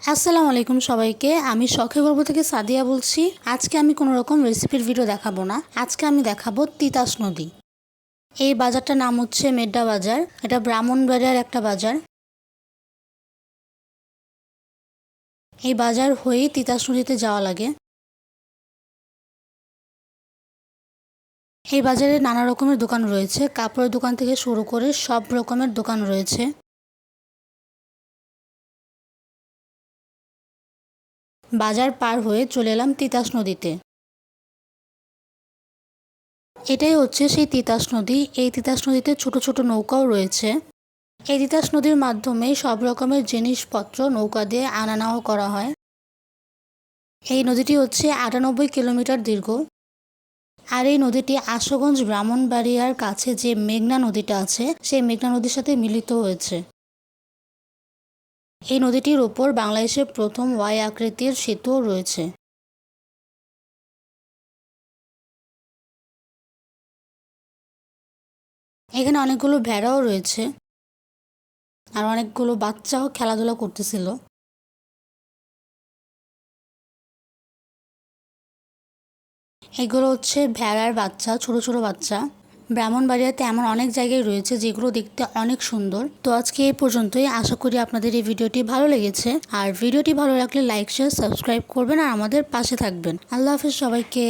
আসসালামু আলাইকুম সবাইকে। আমি শখে গল্প থেকে সাদিয়া বলছি। আজকে আমি কোনো রকম রেসিপির ভিডিও দেখাবো না। আজকে আমি দেখাবো তিতাস নদী। এই বাজারটার নাম হচ্ছে মেড্ডা বাজার। এটা ব্রাহ্মণবাড়িয়ার একটা বাজার। এই বাজার হয়েই তিতাস নদীতে যাওয়া লাগে। এই বাজারে নানা রকমের দোকান রয়েছে, কাপড়ের দোকান থেকে শুরু করে সব রকমের দোকান রয়েছে। বাজার পার হয়ে চলে এলাম তিতাস নদীতে। এটাই হচ্ছে সেই তিতাস নদী। এই তিতাস নদীতে ছোট ছোট নৌকাও রয়েছে। এই তিতাস নদীর মাধ্যমে সব রকমের জিনিসপত্র নৌকা দিয়ে আনা নেওয়া করা হয়। এই নদীটি হচ্ছে ৯৮ কিলোমিটার দীর্ঘ। আর এই নদীটি আশুগঞ্জ ব্রাহ্মণবাড়িয়ার কাছে যে মেঘনা নদীটা আছে সেই মেঘনা নদীর সাথে মিলিত হয়েছে। এই নদীটির ওপর বাংলাদেশের প্রথম ওয়াই আকৃতির সেতুও রয়েছে। এখানে অনেকগুলো ভেড়াও রয়েছে আর অনেকগুলো বাচ্চাও খেলাধুলা করতেছিল। এগুলো হচ্ছে ভেড়ার বাচ্চা, ছোট ছোট বাচ্চা। ব্রাহ্মণবাড়িয়াতে এমন অনেক জায়গায় রয়েছে যেগুলো দেখতে অনেক সুন্দর। তো আজকে এই পর্যন্তই। আশা করি আপনাদের এই ভিডিওটি ভালো লেগেছে। আর ভিডিওটি ভালো লাগলে লাইক, শেয়ার, সাবস্ক্রাইব করবেন আর আমাদের পাশে থাকবেন। আল্লাহ হাফেজ সবাইকে।